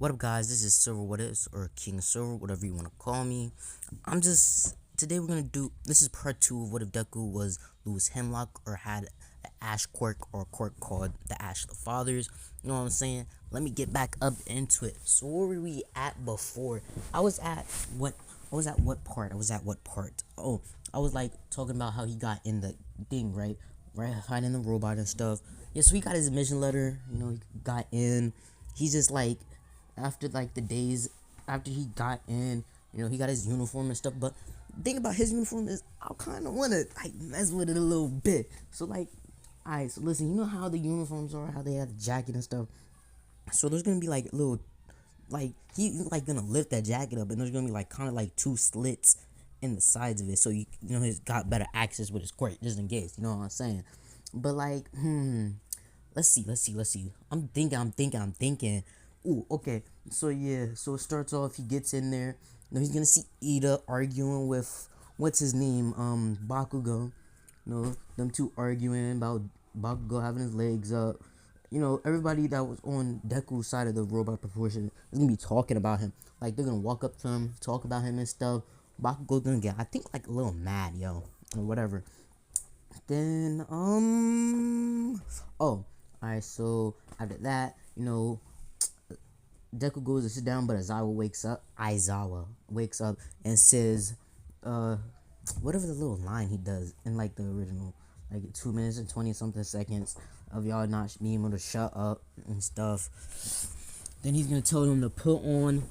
What up, guys? This is Silver What Is, or King Silver, whatever you want to call me. Today we're gonna do, this is part 2 of what if Deku was Louis Hemlock, or had an Ash quirk, or a quirk called the Ash of the Fathers. You know what I'm saying? Let me get back up into it. So where were we at before? I was at what part? Oh, I was like talking about how he got in the thing, right? Right, hiding the robot and stuff. Yeah, so he got his admission letter, he got in. He's just like, after like the days after he got in, he got his uniform and stuff. But the thing about his uniform is I kind of want to like mess with it a little bit. So like, alright, so listen, you know how the uniforms are, how they have the jacket and stuff. So there's gonna be like little, like he's like gonna lift that jacket up, and there's gonna be like kind of like two slits in the sides of it, so he's got better access with his quirt, just in case. You know what I'm saying? But like, let's see. I'm thinking. Ooh, okay. So yeah, so it starts off. He gets in there. He's gonna see Ida arguing with what's his name, Bakugo. Them two arguing about Bakugo having his legs up. Everybody that was on Deku's side of the robot proportion is gonna be talking about him. Like they're gonna walk up to him, talk about him and stuff. Bakugo's gonna get, I think, like a little mad, or whatever. Then oh, alright, so after that, Deku goes to sit down, but Aizawa wakes up and says, uh whatever the little line he does in like the original, like 2 minutes and 20 something seconds of y'all not being able to shut up and stuff. Then he's gonna tell them to put on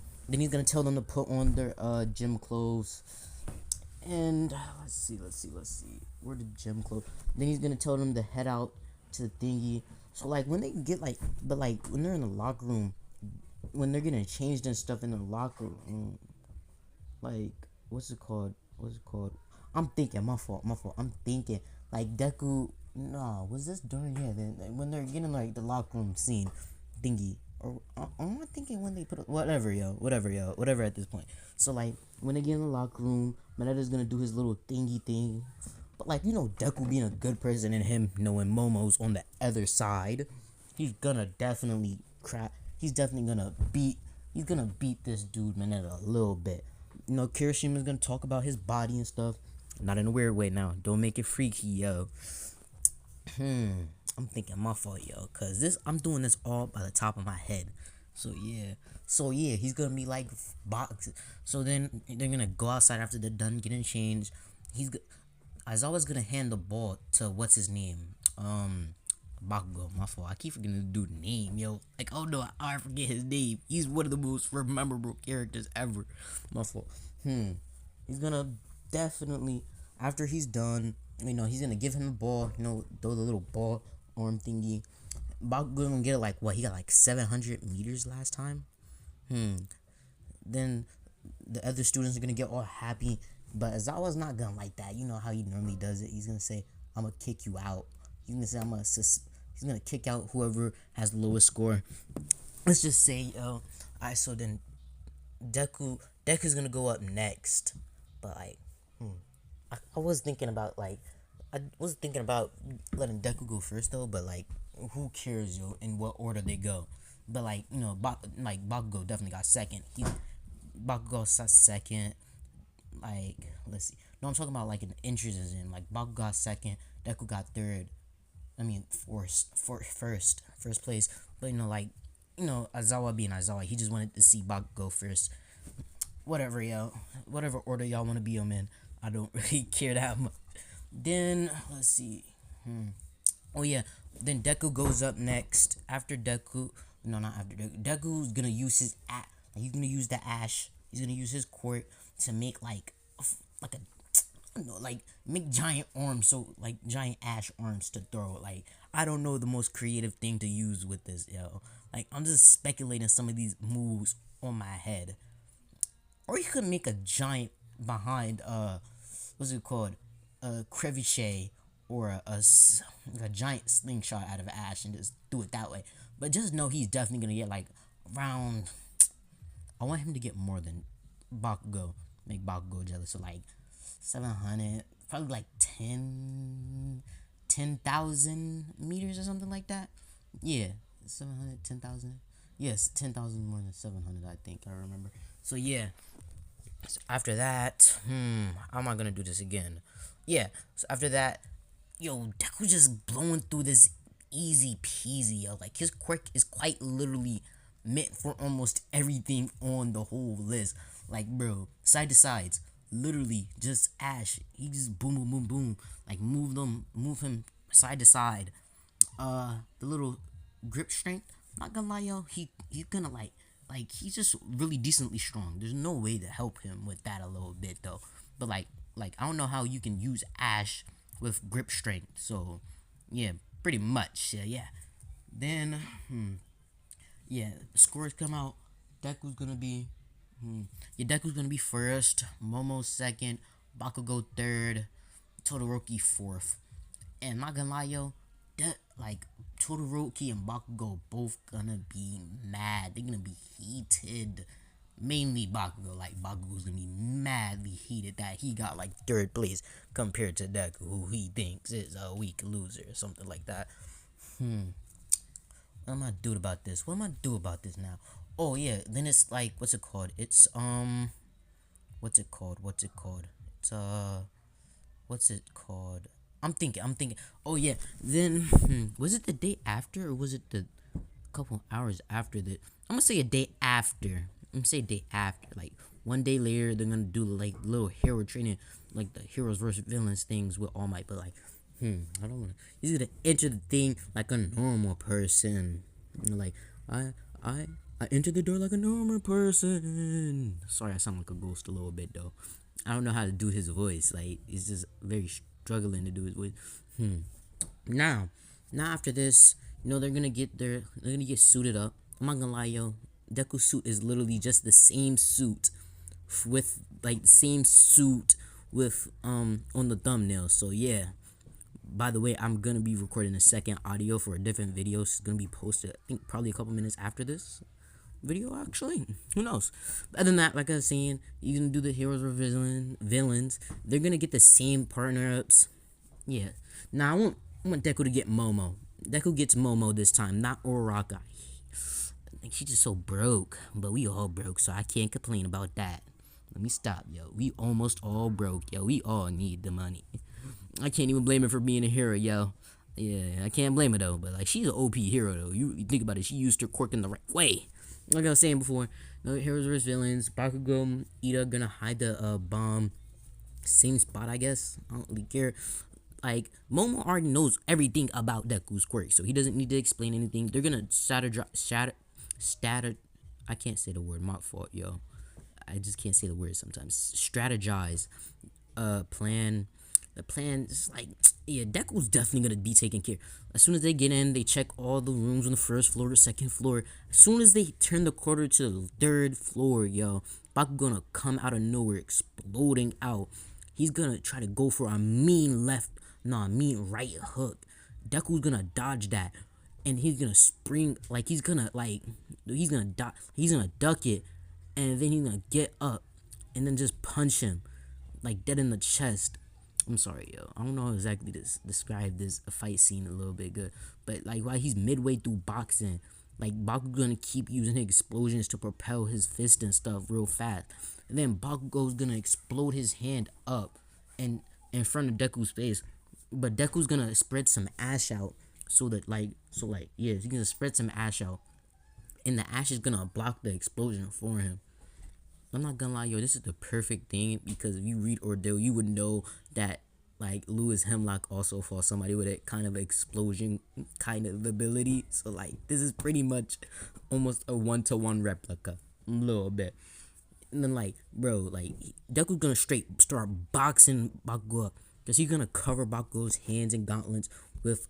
their gym clothes. And let's see. Where the gym clothes? Then he's gonna tell them to head out to the thingy. So like when they get like, but like when they're in the locker room, when they're getting changed and stuff in the locker room, like what's it called? I'm thinking, my fault. I'm thinking like Deku. No, was this during then when they're getting like the locker room scene thingy? Or am I thinking when they put whatever at this point? So like when they get in the locker room, Manetta's gonna do his little thingy thing. But like Deku being a good person and him knowing Momo's on the other side, he's gonna definitely crap. He's definitely gonna beat. He's gonna beat this dude Manetta a little bit. Kirishima's gonna talk about his body and stuff. Not in a weird way now. Don't make it freaky, yo. I'm thinking my fault, yo, cause I'm doing this all by the top of my head. So yeah, he's gonna be like box. So then they're gonna go outside after they're done getting changed. Aizawa's gonna hand the ball to what's his name, Bakugo. My fault. I keep forgetting to do the name, yo. Like, oh no, I forget his name. He's one of the most memorable characters ever. My fault. He's gonna definitely, after he's done, he's gonna give him the ball. Throw the little ball arm thingy. Bakugo's gonna get like what? He got like 700 meters last time. Then the other students are gonna get all happy, but Azawa's not gonna like that. You know how he normally does it. He's gonna say, "I'm gonna kick you out." He's gonna say, He's gonna kick out whoever has the lowest score. Let's just say, alright. So then, Deku's gonna go up next, but like, I was thinking about letting Deku go first though, but like, who cares, yo? In what order they go? But like, Bakugo definitely got second. Bakugo got second. Like, let's see. No, I'm talking about like an entrances in. Like Bakugo got second, Deku got third. I mean, first place. But Aizawa being Aizawa, he just wanted to see Bakugo first. Whatever, yo. Whatever order y'all want to be in, I don't really care that much. Then let's see. Oh yeah. Then Deku goes up next. After Deku, no, not after Deku. Deku's gonna use his he's gonna use the Ash. He's gonna use his quirk to make like a, I don't know, like make giant arms, so like giant Ash arms to throw. Like, I don't know the most creative thing to use with this, yo. Like, I'm just speculating some of these moves on my head. Or you could make a giant behind what's it called, a crevichet, or a giant slingshot out of Ash and just do it that way. But just know he's definitely gonna get like around. I want him to get more than Bakugo. Make Bakugo jealous. So like 700, probably like 10,000 meters or something like that. Yeah, 700, 10,000. Yes, 10,000 more than 700. I think I remember. So yeah. So after that, how am I gonna do this again? Yeah. So after that, yo, Deku just blowing through this easy peasy, yo. Like his quirk is quite literally meant for almost everything on the whole list. Like, bro, side to sides, literally just Ash. He just boom, boom, boom, boom. Like move him side to side. The little grip strength. Not gonna lie, yo, he's gonna like he's just really decently strong. There's no way to help him with that a little bit though. But like I don't know how you can use Ash with grip strength. So yeah, pretty much. Yeah. Then yeah, scores come out. Deku's gonna be yeah, Deku's gonna be first, Momo second, Bakugo third, Todoroki fourth. And not gonna lie, yo, that like Todoroki and Bakugo both gonna be mad. They're gonna be heated. Mainly Bakugo. Like Bakugo's gonna be madly heated that he got like third place compared to Deku, who he thinks is a weak loser or something like that. What am I do about this? What am I do about this now? Oh yeah, then it's like what's it called? It's what's it called? It's what's it called? I'm thinking. Oh yeah. Then was it the day after or was it the couple hours after that? I'm gonna say a day after. I'm gonna say day after. Like one day later, they're gonna do like little hero training, like the heroes versus villains things with All Might. But like, I don't wanna. He's gonna enter the thing like a normal person. Like I I I entered the door like a normal person. Sorry, I sound like a ghost a little bit though. I don't know how to do his voice. Like it's just very struggling to do his voice. Now, now after this, they're gonna get suited up. I'm not gonna lie, yo. Deku's suit is literally just the same suit with like the same suit with on the thumbnail. So yeah. By the way, I'm gonna be recording a second audio for a different video. It's gonna be posted, I think, probably a couple minutes after this video. Actually, who knows? Other than that, like I was saying, you can do the heroes or villains. They're gonna get the same partner ups. Yeah. Now I want Deku to get Momo. Deku gets Momo this time, not Uraraka. Like she's just so broke, but we all broke, so I can't complain about that. Let me stop, yo. We almost all broke, yo. We all need the money. I can't even blame her for being a hero, yo. Yeah, I can't blame her though. But like, she's an OP hero though. You think about it, she used her quirk in the right way. Like I was saying before, no heroes versus villains. Bakugo, Ida gonna hide the bomb, same spot, I guess. I don't really care. Like Momo already knows everything about Deku's quirk, so he doesn't need to explain anything. They're gonna shatter. I can't say the word. My fault, yo. I just can't say the word sometimes. Strategize, plan. The plan is like, yeah, Deku's definitely gonna be taken care. As soon as they get in, they check all the rooms on the first floor, the second floor. As soon as they turn the corner to the third floor, yo, Baku gonna come out of nowhere, exploding out. He's gonna try to go for a mean right hook. Deku's gonna dodge that, and he's gonna spring like he's gonna duck it, and then he's gonna get up, and then just punch him like dead in the chest. I'm sorry, yo. I don't know exactly to describe this fight scene a little bit good, but like while he's midway through boxing, like Bakugo's gonna keep using explosions to propel his fist and stuff real fast, and then Bakugo's gonna explode his hand up and in front of Deku's face, but Deku's gonna spread some ash out yeah, he's gonna spread some ash out, and the ash is gonna block the explosion for him. I'm not gonna lie, yo, this is the perfect thing because if you read Ordeal, you would know that like louise hemlock also fought somebody with a kind of explosion kind of ability. So like this is pretty much almost a 1-to-1 replica, a little bit. And then like, bro, like Deku's gonna straight start boxing Bakugo up because he's gonna cover Bakugo's hands and gauntlets with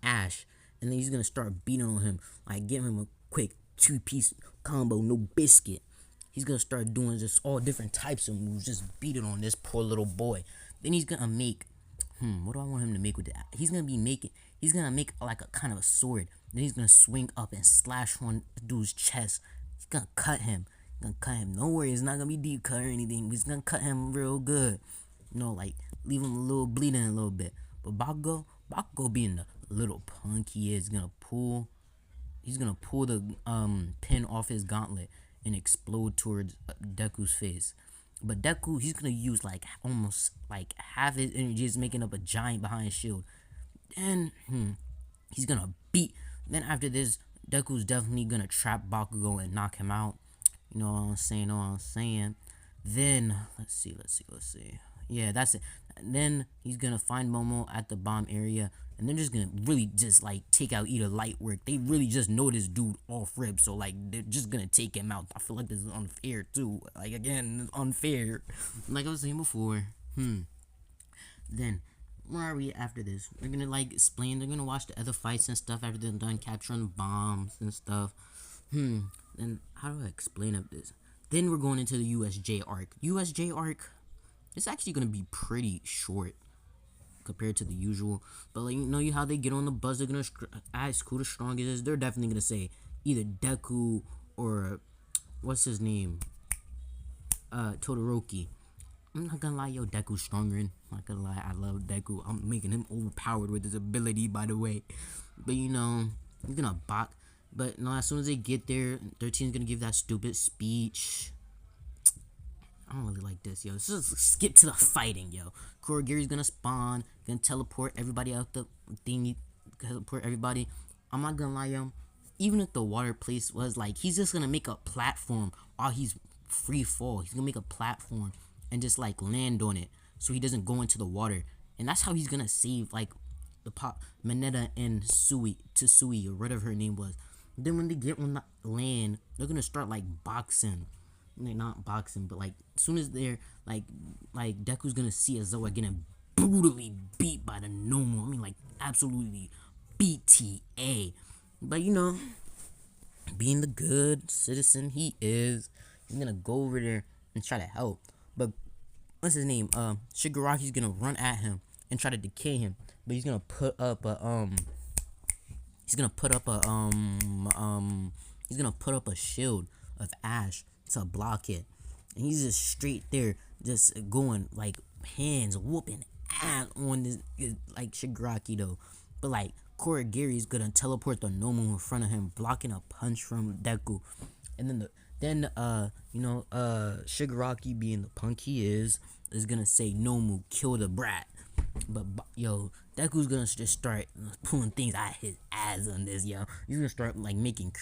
ash, and then he's gonna start beating on him, like giving him a quick 2-piece combo, no biscuit. He's gonna start doing just all different types of moves, just beating on this poor little boy. Then he's gonna make what do I want him to make with that? He's gonna make like a kind of a sword. Then he's gonna swing up and slash on the dude's chest. He's gonna cut him. Don't worry, it's not gonna be deep cut or anything. He's gonna cut him real good. Like leave him a little bleeding a little bit. But Bakugo being the little punk he is, gonna pull he's gonna pull the pin off his gauntlet and explode towards Deku's face. But Deku, he's gonna use like almost like half his energy is making up a giant behind his shield. Then he's gonna beat. Then after this, Deku's definitely gonna trap Bakugo and knock him out. You know what I'm saying? Know what I'm saying? Then let's see. Yeah, that's it. And then he's gonna find Momo at the bomb area, and they're just gonna really just like take out either light work. They really just know this dude off rib, so like they're just gonna take him out. I feel like this is unfair too. Like again, it's unfair. Like I was saying before. Then where are we after this? We're gonna like explain. They're gonna watch the other fights and stuff after they're done capturing bombs and stuff. Then how do I explain up this? Then we're going into the USJ arc. USJ arc, it's actually gonna be pretty short compared to the usual. But like you know how they get on the bus, they're gonna ask who the strongest is. They're definitely gonna say either Deku or what's his name, Todoroki. I'm not gonna lie, yo, Deku's stronger. I'm not gonna lie, I love Deku. I'm making him overpowered with his ability, by the way. But you know, he's gonna bot. But no, as soon as they get there, 13's gonna give that stupid speech. I don't really like this, yo. Let's just skip to the fighting, yo. Kurogiri's gonna spawn, gonna teleport everybody out the thingy, teleport everybody. I'm not gonna lie, yo. Even if the water place was like, he's just gonna make a platform while he's free fall. He's gonna make a platform and just like land on it so he doesn't go into the water. And that's how he's gonna save like the pop Mineta and Sui or whatever her name was. Then when they get on the land, they're gonna start like boxing. Like not boxing, but like as soon as they're like Deku's gonna see Azoa getting brutally beat by the Nomu. I mean like absolutely BTA. But you know, being the good citizen he is, he's gonna go over there and try to help. But what's his name? Shigaraki's gonna run at him and try to decay him. But he's gonna put up a he's gonna put up a shield of ash to block it. And he's just straight there, just going like hands whooping ass on this like Shigaraki though. But like Kurogiri's gonna teleport the Nomu in front of him, blocking a punch from Deku. And then Shigaraki, being the punk he is gonna say Nomu kill the brat. But yo, Deku's gonna just start pulling things out of his ass on this, yo. He's gonna start like making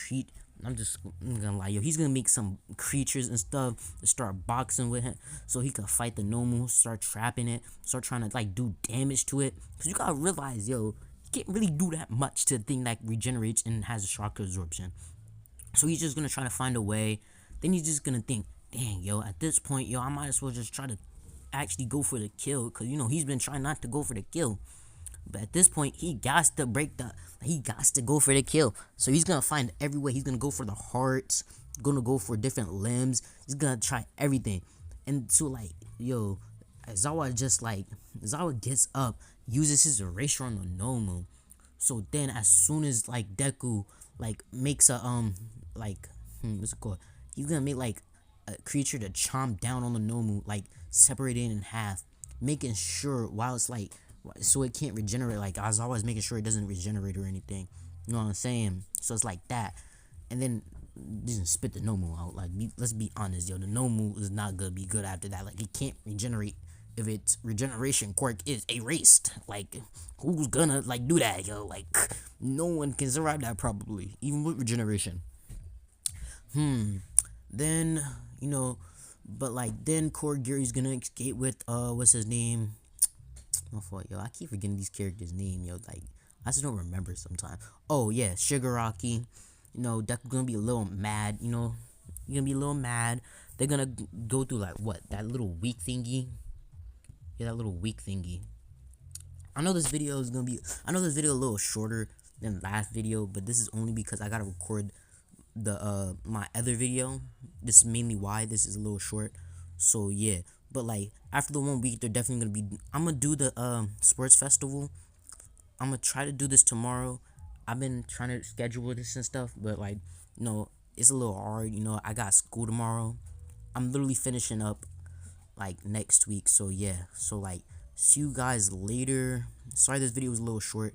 I'm gonna lie, yo. He's gonna make some creatures and stuff to start boxing with him, so he can fight the Nomu, start trapping it, start trying to like do damage to it. Cause you gotta realize, yo, you can't really do that much to the thing that regenerates and has a shock absorption. So he's just gonna try to find a way. Then he's just gonna think, dang, yo, at this point, yo, I might as well just try to actually go for the kill, cause you know he's been trying not to go for the kill. But at this point, he got to go for the kill. So he's gonna find every way. He's gonna go for the hearts, gonna go for different limbs. He's gonna try everything. And so like, yo, Zawa gets up, uses his erasure on the Nomu. So then as soon as like Deku like makes a what's it called? He's gonna make like a creature to chomp down on the Nomu, like separate it in half, making sure while it's like so it can't regenerate. Like I was always making sure it doesn't regenerate or anything. You know what I'm saying? So it's like that, and then just spit the Nomu out. Like let's be honest, yo, the Nomu is not gonna be good after that. Like it can't regenerate if its regeneration quirk is erased. Like who's gonna like do that, yo? Like no one can survive that probably, even with regeneration. Then you know, but like then Kurogiri's gonna escape with what's his name? My fault, yo. I keep forgetting these characters' name, yo. Like I just don't remember sometimes. Oh yeah, Shigaraki. You know, Deku's gonna be a little mad. You know, you're gonna be a little mad. They're gonna go through like what, that little weak thingy. Yeah, that little weak thingy. I know this video a little shorter than last video, but this is only because I gotta record the my other video. This is mainly why this is a little short. So yeah, but like after the 1 week, they're definitely gonna be. I'm gonna do the sports festival. I'm gonna try to do this tomorrow. I've been trying to schedule this and stuff, but like you know, it's a little hard. You know, I got school tomorrow. I'm literally finishing up like next week. So yeah, so like see you guys later. Sorry this video was a little short.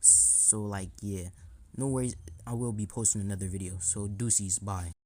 So like yeah, No worries, I will be posting another video. So deuces, bye.